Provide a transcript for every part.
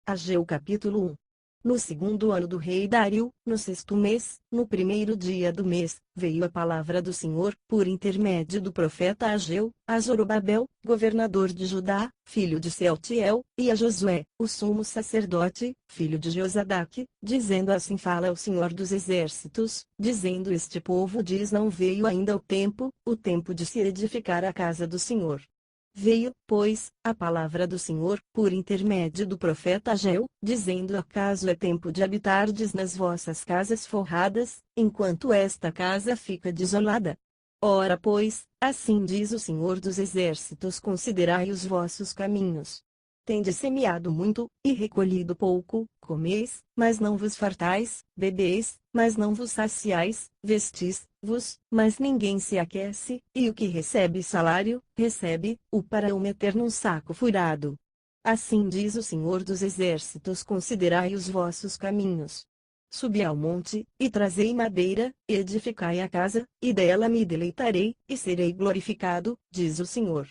Ageu capítulo 1. No segundo ano do rei Dário, no sexto mês, no primeiro dia do mês, veio a palavra do Senhor, por intermédio do profeta Ageu, a Zorobabel, governador de Judá, filho de Sealtiel, e a Josué, o sumo sacerdote, filho de Josadaque, dizendo: assim fala o Senhor dos exércitos, dizendo: este povo diz: não veio ainda o tempo de se edificar a casa do Senhor. Veio, pois, a palavra do Senhor, por intermédio do profeta Ageu, dizendo: acaso é tempo de habitardes nas vossas casas forradas, enquanto esta casa fica desolada? Ora, pois, assim diz o Senhor dos exércitos: considerai os vossos caminhos. Tendes semeado muito, e recolhido pouco, comeis, mas não vos fartais, bebeis, mas não vos saciais, vestis-vos, mas ninguém se aquece, e o que recebe salário, recebe-o para o meter num saco furado. Assim diz o Senhor dos exércitos: considerai os vossos caminhos. Subi ao monte, e trazei madeira, e edificai a casa, e dela me deleitarei, e serei glorificado, diz o Senhor.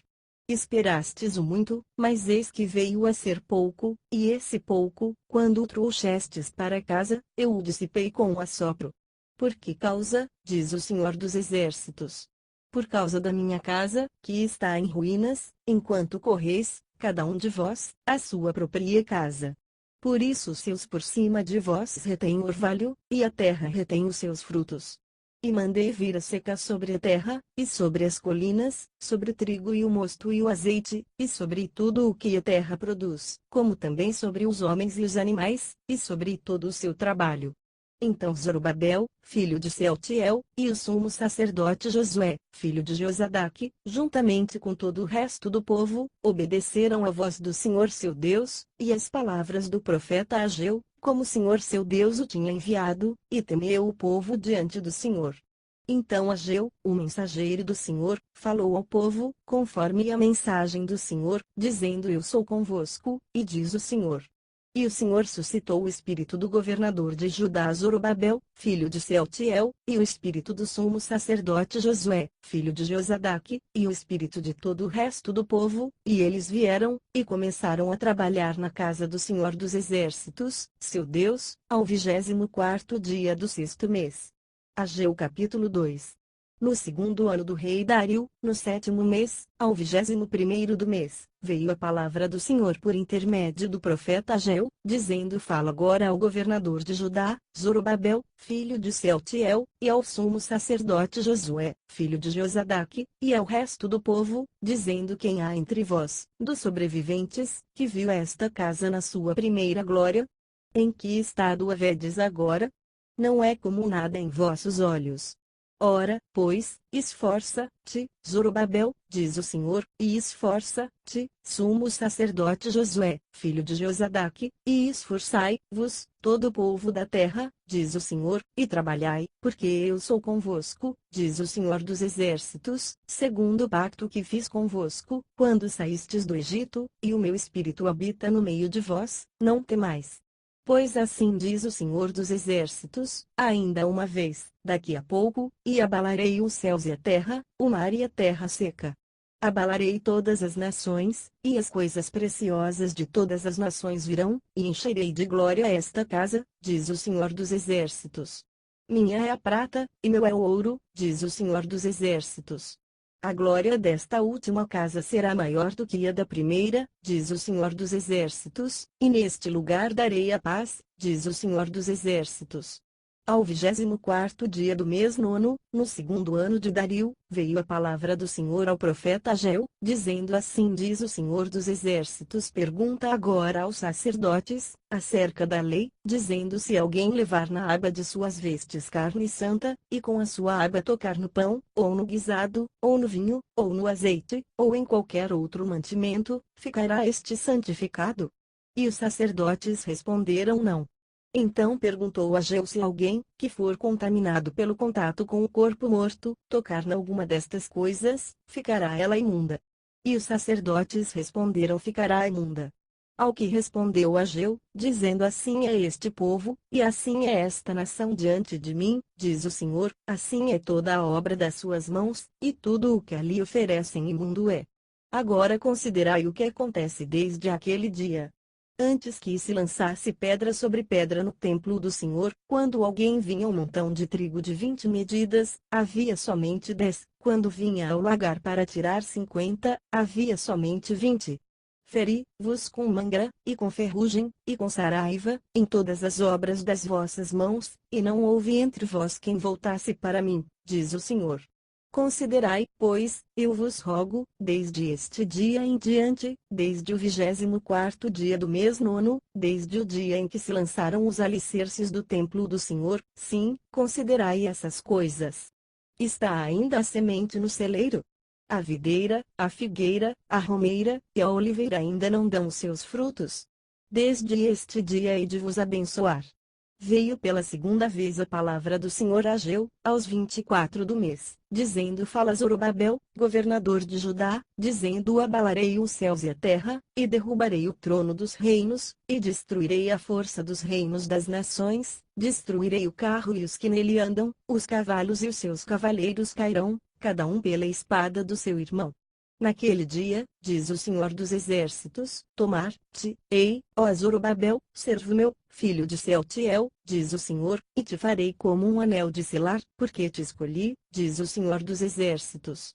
Esperastes o muito, mas eis que veio a ser pouco, e esse pouco, quando o trouxestes para casa, eu o dissipei com um assopro. Por que causa, diz o Senhor dos exércitos? Por causa da minha casa, que está em ruínas, enquanto correis, cada um de vós, a sua própria casa. Por isso os céus por cima de vós retêm orvalho, e a terra retém os seus frutos. E mandei vir a seca sobre a terra, e sobre as colinas, sobre o trigo e o mosto e o azeite, e sobre tudo o que a terra produz, como também sobre os homens e os animais, e sobre todo o seu trabalho. Então Zorobabel, filho de Sealtiel, e o sumo sacerdote Josué, filho de Josadaque, juntamente com todo o resto do povo, obedeceram à voz do Senhor seu Deus, e às palavras do profeta Ageu, como o Senhor seu Deus o tinha enviado, e temeu o povo diante do Senhor. Então Ageu, o mensageiro do Senhor, falou ao povo, conforme a mensagem do Senhor, dizendo: eu sou convosco, e diz o Senhor. E o Senhor suscitou o espírito do governador de Judá Zorobabel, filho de Sealtiel, e o espírito do sumo sacerdote Josué, filho de Josadaque, e o espírito de todo o resto do povo, e eles vieram, e começaram a trabalhar na casa do Senhor dos exércitos, seu Deus, ao 24º dia do sexto mês. Ageu capítulo 2. No segundo ano do rei Dário, no sétimo mês, ao 21º do mês, veio a palavra do Senhor por intermédio do profeta Ageu, dizendo: fala agora ao governador de Judá, Zorobabel, filho de Sealtiel, e ao sumo sacerdote Josué, filho de Josadaque, e ao resto do povo, dizendo: quem há entre vós, dos sobreviventes, que viu esta casa na sua primeira glória? Em que estado a vedes agora? Não é como nada em vossos olhos. Ora, pois, esforça-te, Zorobabel, diz o Senhor, e esforça-te, sumo sacerdote Josué, filho de Josadaque, e esforçai-vos, todo o povo da terra, diz o Senhor, e trabalhai, porque eu sou convosco, diz o Senhor dos exércitos, segundo o pacto que fiz convosco, quando saístes do Egito, e o meu espírito habita no meio de vós, não temais. Pois assim diz o Senhor dos exércitos: ainda uma vez, daqui a pouco, e abalarei os céus e a terra, o mar e a terra seca. Abalarei todas as nações, e as coisas preciosas de todas as nações virão, e encherei de glória esta casa, diz o Senhor dos exércitos. Minha é a prata, e meu é o ouro, diz o Senhor dos exércitos. A glória desta última casa será maior do que a da primeira, diz o Senhor dos exércitos, e neste lugar darei a paz, diz o Senhor dos exércitos. Ao 24º dia do mês nono, no segundo ano de Dario, veio a palavra do Senhor ao profeta Ageu, dizendo: assim diz o Senhor dos exércitos: pergunta agora aos sacerdotes, acerca da lei, dizendo: se alguém levar na aba de suas vestes carne santa, e com a sua aba tocar no pão, ou no guisado, ou no vinho, ou no azeite, ou em qualquer outro mantimento, ficará este santificado? E os sacerdotes responderam: não. Então perguntou Ageu: se alguém, que for contaminado pelo contato com o corpo morto, tocar nalguma destas coisas, ficará ela imunda? E os sacerdotes responderam: ficará imunda. Ao que respondeu Ageu, dizendo: assim é este povo, e assim é esta nação diante de mim, diz o Senhor, assim é toda a obra das suas mãos, e tudo o que ali oferecem imundo é. Agora considerai o que acontece desde aquele dia. Antes que se lançasse pedra sobre pedra no templo do Senhor, quando alguém vinha um montão de trigo de 20 medidas, havia somente 10, quando vinha ao lagar para tirar 50, havia somente 20. Feri-vos com mangra, e com ferrugem, e com saraiva, em todas as obras das vossas mãos, e não houve entre vós quem voltasse para mim, diz o Senhor. Considerai, pois, eu vos rogo, desde este dia em diante, desde o 24º dia do mês nono, desde o dia em que se lançaram os alicerces do templo do Senhor, sim, considerai essas coisas. Está ainda a semente no celeiro? A videira, a figueira, a romeira e a oliveira ainda não dão seus frutos? Desde este dia hei de vos abençoar. Veio pela segunda vez a palavra do Senhor a Ageu, aos 24 do mês, dizendo: Fala Zorobabel, governador de Judá, dizendo: Abalarei os céus e a terra, e derrubarei o trono dos reinos, e destruirei a força dos reinos das nações, destruirei o carro e os que nele andam, os cavalos e os seus cavaleiros cairão, cada um pela espada do seu irmão. Naquele dia, diz o Senhor dos Exércitos, tomar-te-ei, ó Zorobabel, servo meu, filho de Sealtiel, diz o Senhor, e te farei como um anel de selar, porque te escolhi, diz o Senhor dos Exércitos.